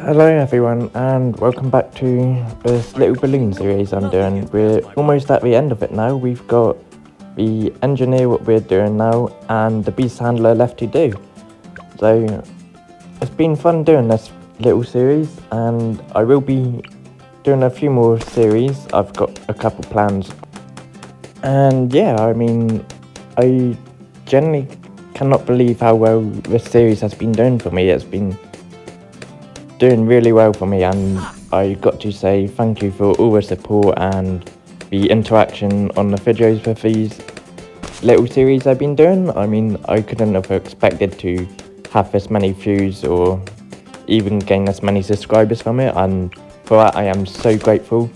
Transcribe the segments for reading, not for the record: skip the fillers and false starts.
Hello everyone and welcome back to this little balloon series I'm doing. We're almost at the end of it now. We've got the engineer what we're doing now and the beast handler left to do. So it's been fun doing this little series and I will be doing a few more series. I've got a couple plans. And yeah, I generally cannot believe how well this series has been doing for me. It's been doing really well for me, and I got to say thank you for all the support and the interaction on the videos with these little series I've been doing. I couldn't have expected to have this many views or even gain this many subscribers from it, and for that I am so grateful.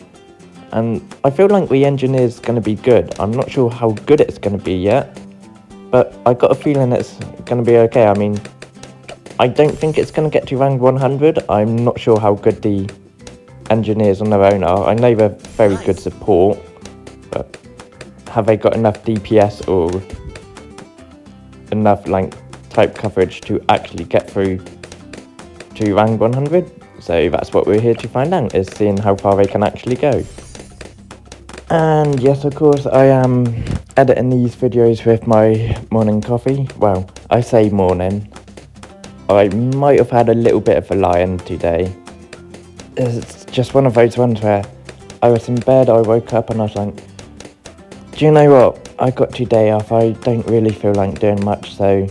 And I feel like the engineer's going to be good. I'm not sure how good it's going to be yet, but I got a feeling it's going to be okay. I don't think it's going to get to rank 100. I'm not sure how good the engineers on their own are. I know they're very good support, but have they got enough DPS or enough type coverage to actually get through to rank 100? So that's what we're here to find out, is seeing how far they can actually go. And yes, of course, I am editing these videos with my morning coffee. Well, I say morning. I might have had a little bit of a lie-in today. It's just one of those ones where I was in bed, I woke up and I was like, do you know what, I got today off, I don't really feel like doing much, so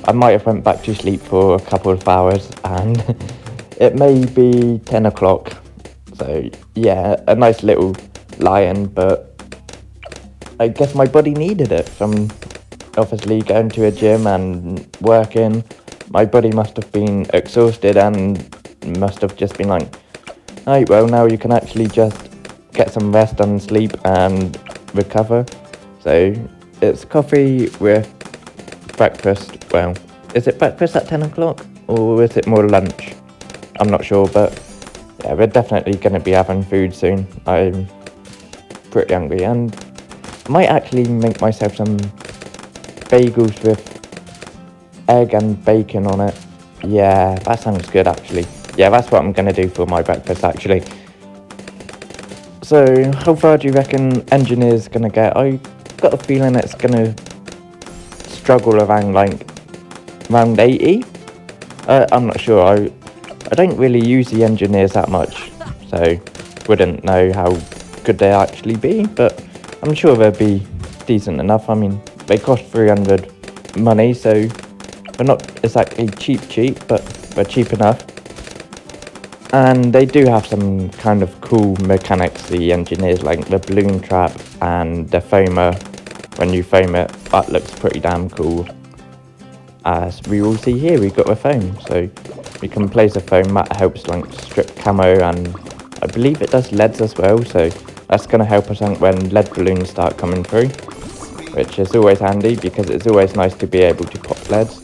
I might have went back to sleep for a couple of hours and it may be 10 o'clock. So yeah, a nice little lie-in, but I guess my body needed it from obviously going to a gym and working. My body must have been exhausted and must have just been like, right, well, now you can actually just get some rest and sleep and recover. So it's coffee with breakfast. Well, is it breakfast at 10 o'clock or is it more lunch? I'm not sure, but yeah, we're definitely going to be having food soon. I'm pretty hungry and might actually make myself some bagels with egg and bacon on it. Yeah, that sounds good actually. Yeah, that's what I'm going to do for my breakfast actually. So, how far do you reckon engineer's going to get? I got a feeling it's going to struggle around round 80. I'm not sure. I don't really use the engineers that much, so wouldn't know how good they actually be, but I'm sure they'll be decent enough. They cost 300 money, so they're not exactly cheap, but they're cheap enough. And they do have some kind of cool mechanics, the engineers, like the balloon trap and the foamer. When you foam it, that looks pretty damn cool. As we will see here, we've got a foam, so we can place a foam that helps strip camo, and I believe it does leads as well, so that's going to help us out when lead balloons start coming through, which is always handy because it's always nice to be able to pop leads.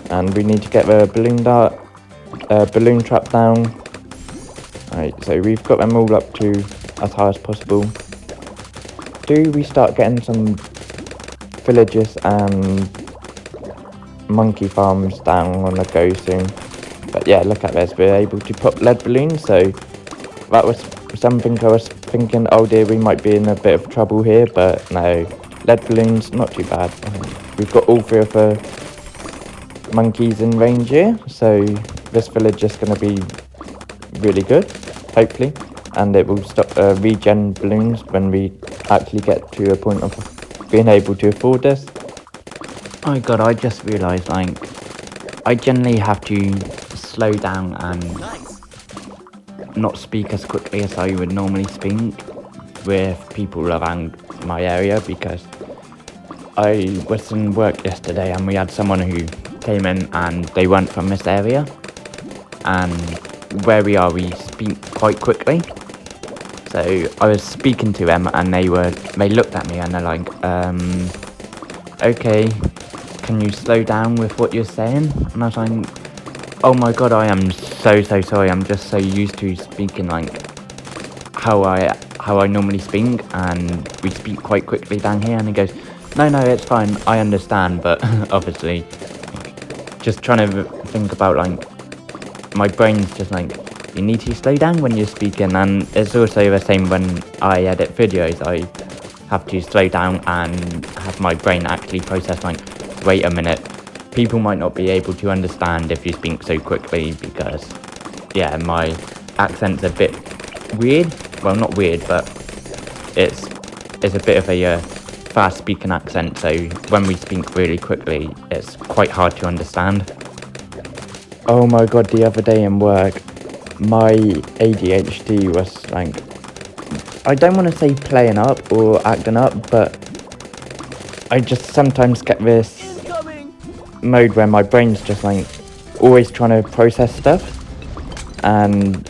And we need to get the balloon trap down. Right, so we've got them all up to as high as possible. Do we start getting some villages and monkey farms down on the go soon? But yeah, look at this, we're able to pop lead balloons, so that was something I was thinking, oh dear, we might be in a bit of trouble here, but no, lead balloons, not too bad. We've got all three of the monkeys in range here, so this village is going to be really good, hopefully, and it will stop regen balloons when we actually get to a point of being able to afford this. Oh my god, I just realised, I generally have to slow down and not speak as quickly as I would normally speak with people around my area, because I was in work yesterday and we had someone who came in and they weren't from this area, and where we are we speak quite quickly, so I was speaking to them and they looked at me and they're like, okay, can you slow down with what you're saying? And I was like, oh my god, I am so sorry, I'm just so used to speaking how I normally speak, and we speak quite quickly down here. And he goes, no, it's fine, I understand, but obviously just trying to think about my brain's just like, you need to slow down when you're speaking. And it's also the same when I edit videos. I have to slow down and have my brain actually process like, wait a minute, people might not be able to understand if you speak so quickly, because yeah, my accent's a bit weird. Well, not weird, but it's a bit of a fast speaking accent, so when we speak really quickly, it's quite hard to understand. Oh my god, the other day in work, my ADHD was like, I don't want to say playing up or acting up, but I just sometimes get this mode where my brain's just like always trying to process stuff, and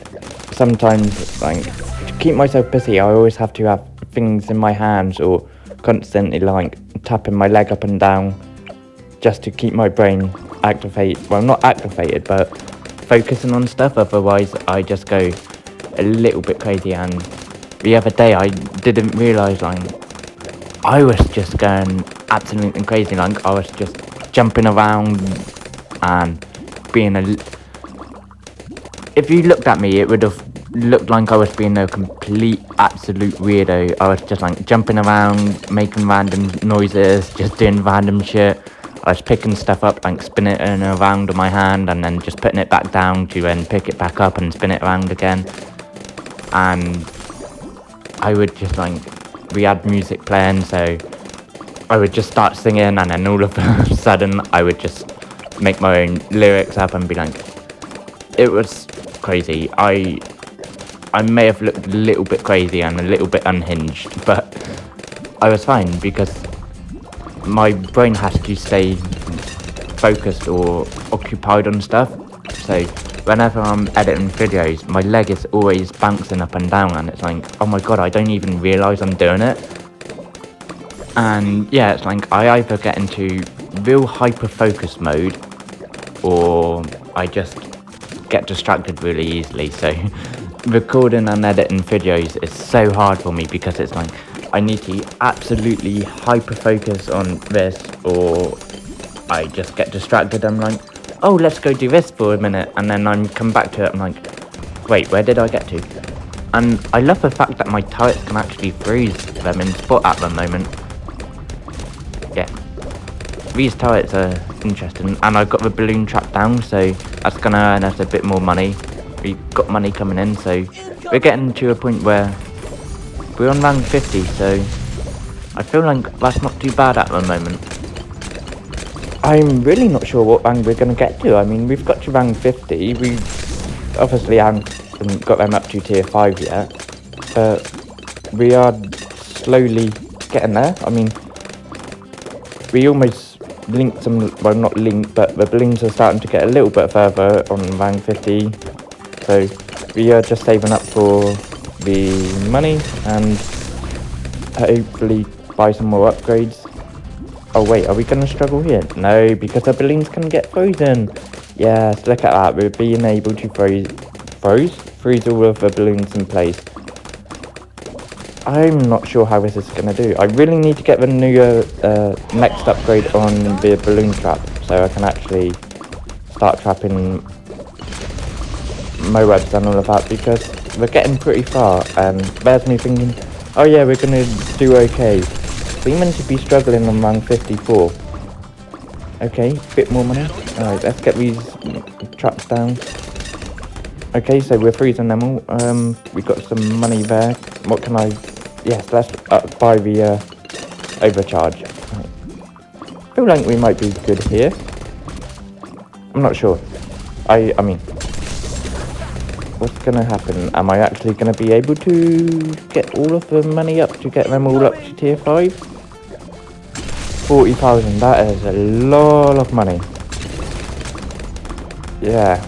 sometimes like to keep myself busy, I always have to have things in my hands or constantly like tapping my leg up and down just to keep my brain activated. Well, not activated, but focusing on stuff. Otherwise, I just go a little bit crazy. And the other day, I didn't realise like I was just going absolutely crazy. Like I was just jumping around and being if you looked at me, it would have looked like I was being a complete absolute weirdo. I was just like jumping around, making random noises, just doing random shit. I was picking stuff up, like spinning it around on my hand and then just putting it back down to then pick it back up and spin it around again. And I would just like, we had music playing, so I would just start singing, and then all of a sudden I would just make my own lyrics up and be like, it was crazy. I may have looked a little bit crazy and a little bit unhinged, but I was fine because my brain has to stay focused or occupied on stuff. So whenever I'm editing videos, my leg is always bouncing up and down, and it's like, oh my god, I don't even realise I'm doing it. And yeah, it's like I either get into real hyper focus mode or I just get distracted really easily. So recording and editing videos is so hard for me because it's like I need to absolutely hyper focus on this, or I just get distracted. I'm like, oh, let's go do this for a minute, and then I'm come back to it. I'm like, wait, where did I get to? And I love the fact that my turrets can actually freeze them in spot at the moment. Yeah, these turrets are interesting, and I've got the balloon trap down, so that's gonna earn us a bit more money. We've got money coming in, so we're getting to a point where we're on rank 50, so I feel like that's not too bad at the moment. I'm really not sure what rank we're going to get to. I mean, we've got to rank 50. We obviously haven't got them up to tier 5 yet, but we are slowly getting there. I mean, we almost linked some, well, not linked, but the balloons are starting to get a little bit further on rank 50, so we are just saving up for the money and hopefully buy some more upgrades. Oh wait, are we going to struggle here? No, because the balloons can get frozen. Yes, look at that, we're being able to freeze all of the balloons in place. I'm not sure how this is going to do. I really need to get the new next upgrade on the balloon trap, so I can actually start trapping MOABs and all of that, because we're getting pretty far, and there's me thinking, oh yeah, we're going to do okay. We're meant to be struggling on rank 54. Okay, bit more money. Alright, let's get these traps down. Okay, so we're freezing them all. We got some money there. What can I... Yes, let's buy the overcharge. Right. Feel like we might be good here. I'm not sure. I mean... What's gonna happen? Am I actually gonna be able to get all of the money up to get them all up to tier 5? 40,000, that is a lot of money. Yeah,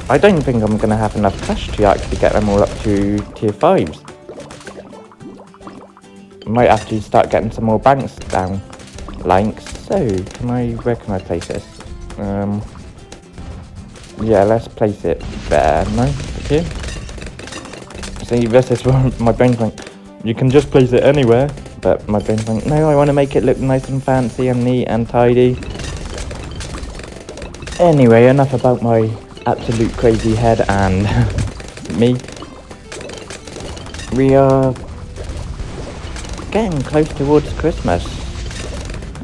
I don't think I'm gonna have enough cash to actually get them all up to tier 5s. Might have to start getting some more banks down. Like so, where can I place this? Yeah, let's place it there, no? Okay. See, this is what my brain's like, you can just place it anywhere, but my brain's like, no, I want to make it look nice and fancy and neat and tidy. Anyway, enough about my absolute crazy head and me, we are getting close towards Christmas,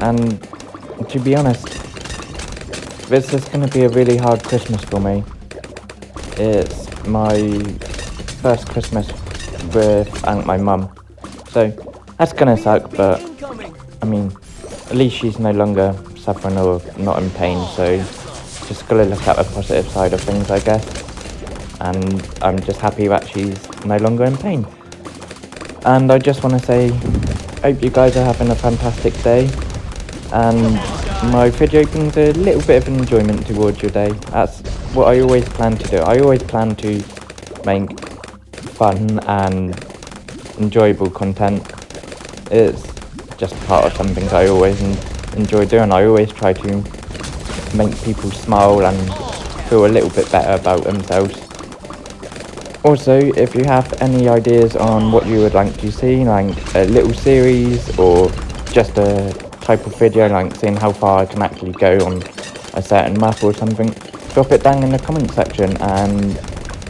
and to be honest, this is going to be a really hard Christmas for me. It's my first Christmas without my mum, so that's going to suck, but I mean, at least she's no longer suffering or not in pain, so just gotta look at the positive side of things, I guess. And I'm just happy that she's no longer in pain. And I just want to say, hope you guys are having a fantastic day, and my video brings a little bit of enjoyment towards your day. That's what I always plan to do. I always plan to make fun and enjoyable content. It's just part of something I always enjoy doing. I always try to make people smile and feel a little bit better about themselves. Also, if you have any ideas on what you would like to see, like a little series or just a type of video, like seeing how far I can actually go on a certain map or something, drop it down in the comment section and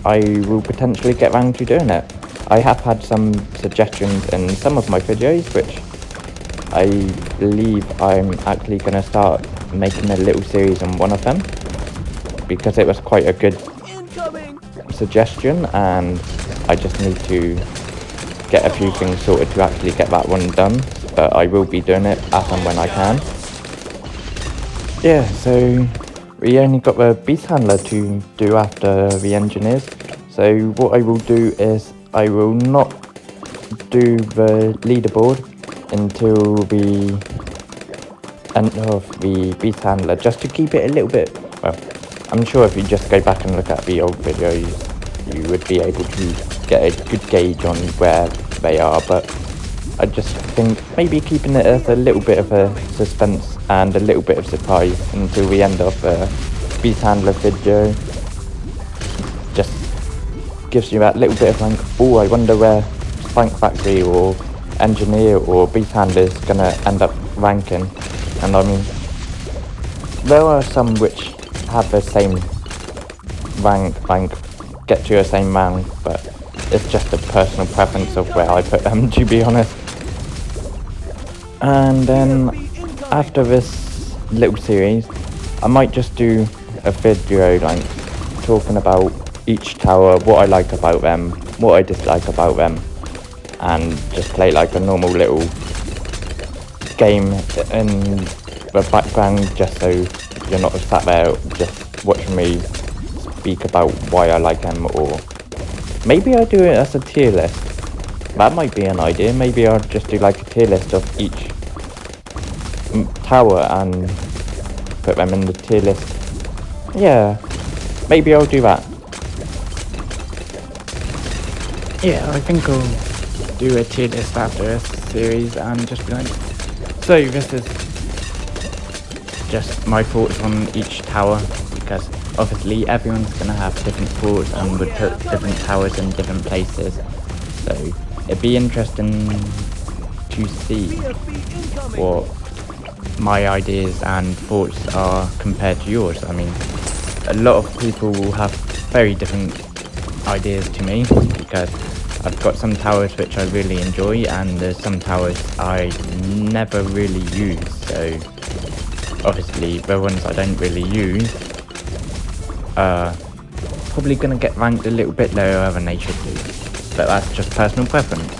I will potentially get round to doing it. I have had some suggestions in some of my videos, which I believe I'm actually going to start making a little series on one of them, because it was quite a good suggestion and I just need to get a few things sorted to actually get that one done, but I will be doing it as and when I can. Yeah, so we only got the beast handler to do after the engineers, so what I will do is I will not do the leaderboard until the end of the beast handler, just to keep it a little bit, well, I'm sure if you just go back and look at the old videos you would be able to get a good gauge on where they are, but I just think maybe keeping it as a little bit of a suspense and a little bit of surprise until the end of the beast handler video just gives you that little bit of like, oh, I wonder where Spank Factory or Engineer or Beast Handler is going to end up ranking. And I mean, there are some which have the same rank, like get to the same rank, but it's just a personal preference of where I put them, to be honest. And then after this little series, I might just do a video like talking about each tower, what I like about them, what I dislike about them, and just play like a normal little game in the background, just so you're not sat there just watching me speak about why I like them. Or maybe I do it as a tier list. That might be an idea. Maybe I'll just do like a tier list of each tower and put them in the tier list. Yeah, maybe I'll do that. Yeah, I think I'll do a tier list after this series and just be like, so this is just my thoughts on each tower, because obviously everyone's going to have different thoughts and would put different towers in different places, so it'd be interesting to see what my ideas and thoughts are compared to yours. I mean, a lot of people will have very different ideas to me, because I've got some towers which I really enjoy and there's some towers I never really use, so obviously the ones I don't really use are probably going to get ranked a little bit lower than they should do, but that's just personal preference.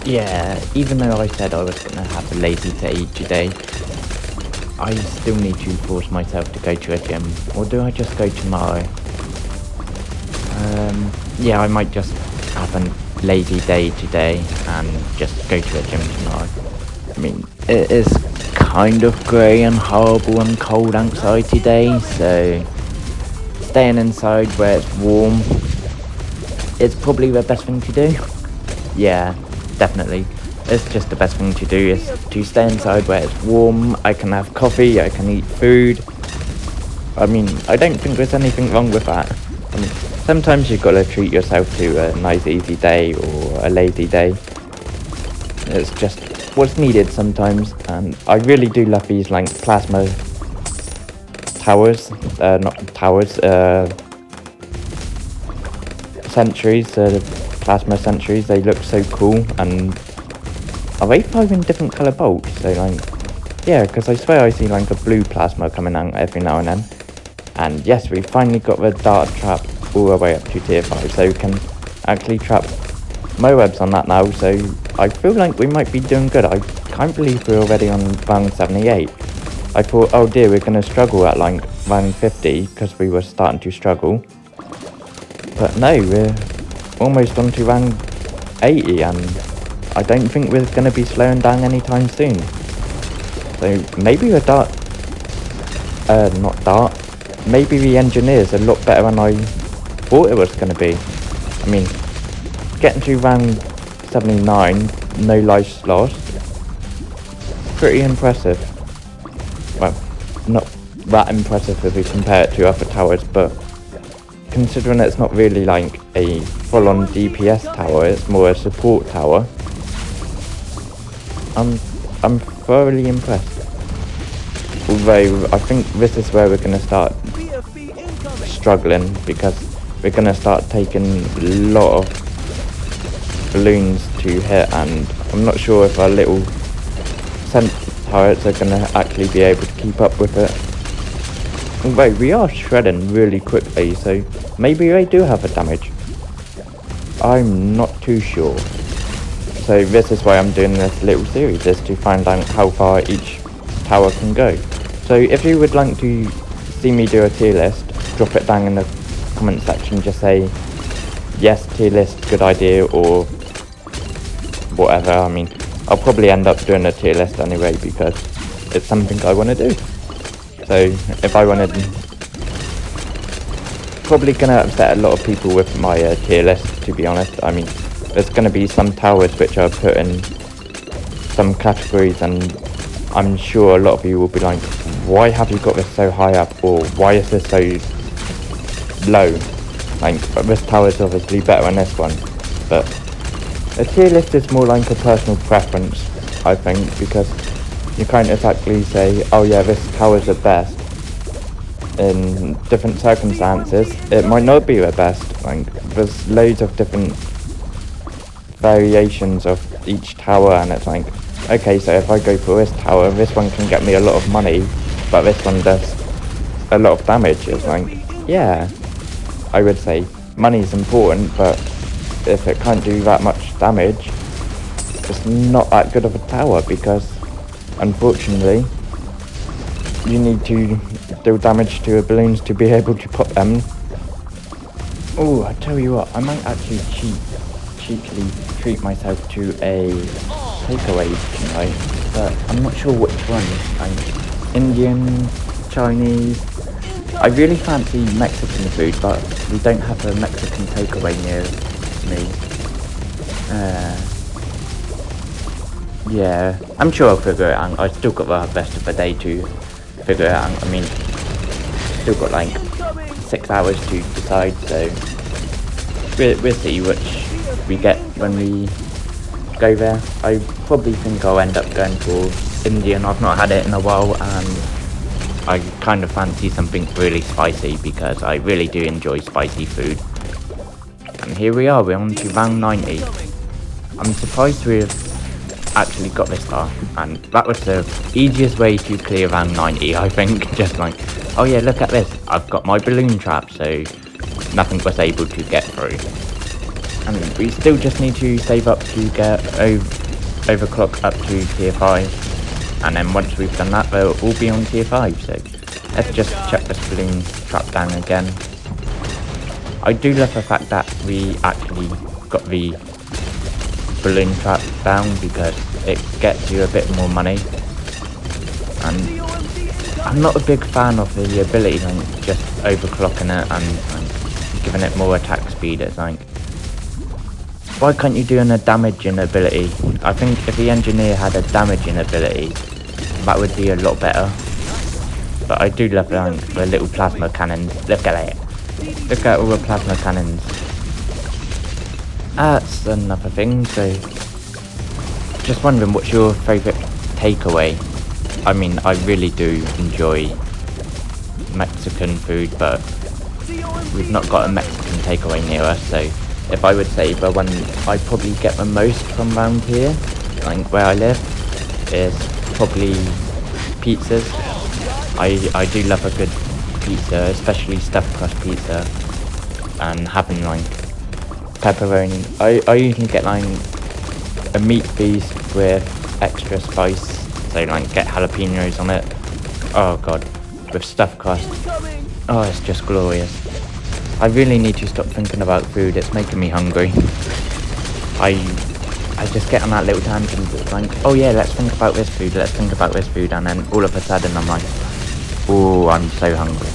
Yeah, even though I said I was going to have a lazy day today, I still need to force myself to go to a gym, or do I just go tomorrow? Yeah, I might just have a lazy day today and just go to a gym tomorrow. I mean, it is kind of grey and horrible and cold outside today, so staying inside where it's warm is probably the best thing to do. Yeah, definitely. It's just the best thing to do is to stay inside where it's warm. I can have coffee, I can eat food. I mean, I don't think there's anything wrong with that. I mean, sometimes you've got to treat yourself to a nice easy day or a lazy day. It's just what's needed sometimes, and I really do love these like plasma towers, not towers, sentries, plasma sentries. They look so cool. And are they firing different colour bolts? So like, yeah, because I swear I see like a blue plasma coming out every now and then. And yes, we finally got the dart trap all the way up to tier 5, so we can actually trap MOABs on that now. So I feel like we might be doing good. I can't believe we're already on round 78. I thought, oh dear, we're going to struggle at like round 50 because we were starting to struggle. But no, we're almost on to round 80, and I don't think we're going to be slowing down anytime soon. So maybe the dart, not dart, maybe the engineer's a lot better than I thought it was going to be. I mean, getting to round 79, no lives lost, pretty impressive. Well, not that impressive if we compare it to other towers, but considering it's not really like a full-on DPS tower, it's more a support tower, I'm thoroughly impressed. Although I think this is where we're going to start struggling, because we're going to start taking a lot of balloons to hit, and I'm not sure if our little scent turrets are going to actually be able to keep up with it. Although we are shredding really quickly, so maybe they do have a damage. I'm not too sure. So this is why I'm doing this little series, is to find out how far each tower can go. So if you would like to see me do a tier list, drop it down in the comment section. Just say yes, tier list, good idea, or whatever. I mean, I'll probably end up doing a tier list anyway because it's something I want to do. So if I wanted, probably going to upset a lot of people with my tier list, to be honest. I mean, there's going to be some towers which are put in some categories, and I'm sure a lot of you will be like, why have you got this so high up, or why is this so low? Like, this tower is obviously better than this one, but a tier list is more like a personal preference, I think, because you can't exactly say, oh yeah, this tower's the best. In different circumstances, it might not be the best. Like, there's loads of different variations of each tower, and it's like, okay, so if I go for this tower, this one can get me a lot of money, but this one does a lot of damage. It's like, yeah, I would say money's important, but if it can't do that much damage, it's not that good of a tower, because unfortunately you need to do damage to the balloons to be able to pop them. Oh, I tell you what, I might actually cheekily treat myself to a takeaway tonight, but I'm not sure which one. Like Indian, Chinese. I really fancy Mexican food, but we don't have a Mexican takeaway near me. Yeah, I'm sure I'll figure it out. I've still got the rest of the day to figure it out. I mean, still got like 6 hours to decide, so we'll see which we get when we go there. I probably think I'll end up going for Indian. I've not had it in a while, and I kind of fancy something really spicy because I really do enjoy spicy food. And here we are, we're on to round 90. I'm surprised we've actually got this far, and that was the easiest way to clear round 90, I think. Just like, oh yeah, look at this, I've got my balloon trap, so nothing was able to get through. And we still just need to save up to get overclock up to tier 5, and then once we've done that, they'll all be on tier 5. So let's just chuck this balloon trap down again. I do love the fact that we actually got the balloon trap down, because it gets you a bit more money. And I'm not a big fan of the ability, like just overclocking it and giving it more attack speed. It's like, why can't you do a damaging ability? I think if the engineer had a damaging ability, that would be a lot better. But I do love the little plasma cannons. Look at it. Look at all the plasma cannons. That's another thing. So, just wondering, what's your favourite takeaway? I mean, I really do enjoy Mexican food, but we've not got a Mexican takeaway near us, so if I would say the one I probably get the most from around here, like where I live, is probably pizzas. I do love a good pizza, especially stuffed crust pizza, and having like pepperoni. I usually get like a meat feast with extra spice, so like get jalapenos on it. Oh god, with stuffed crust. Oh, it's just glorious. I really need to stop thinking about food, it's making me hungry. I just get on that little tangent, like, oh yeah, let's think about this food, and then all of a sudden I'm like, oh, I'm so hungry.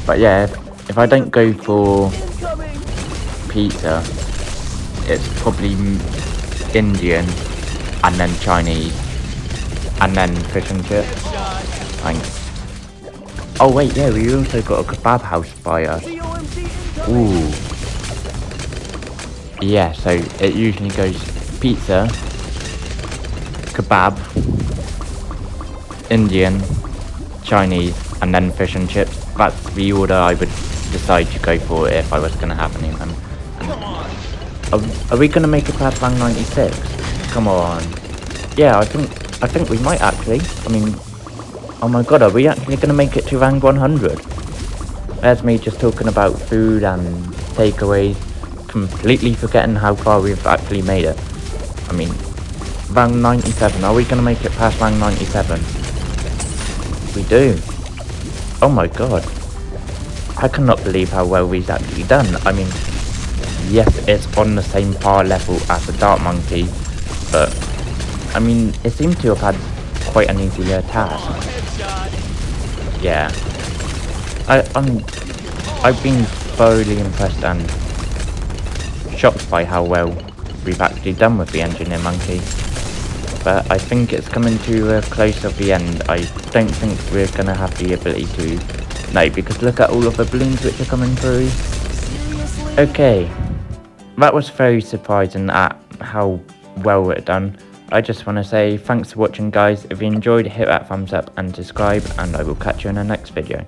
But yeah, if I don't go for pizza, it's probably Indian, and then Chinese, and then fish and chips. Like, oh wait, yeah, we also got a kebab house by us. Ooh. Yeah, so it usually goes pizza, kebab, Indian, Chinese, and then fish and chips. That's the order I would decide to go for if I was going to have any of them. Are we going to make it past rank 96? Come on. Yeah, I think we might actually. I mean, oh my god, are we actually going to make it to rank 100? There's me just talking about food and takeaways, completely forgetting how far we've actually made it. I mean, rank 97, are we going to make it past rank 97? We do. Oh my god. I cannot believe how well we've actually done. I mean, yes, it's on the same par level as the Dark Monkey, but, I mean, it seems to have had quite an easier task. Yeah. I've been thoroughly impressed and shocked by how well we've actually done with the Engineer Monkey. But I think it's coming to a close of the end. I don't think we're going to have the ability to... No, because look at all of the balloons which are coming through. Okay. That was very surprising at how well we're done. I just want to say thanks for watching, guys. If you enjoyed, hit that thumbs up and subscribe, and I will catch you in the next video.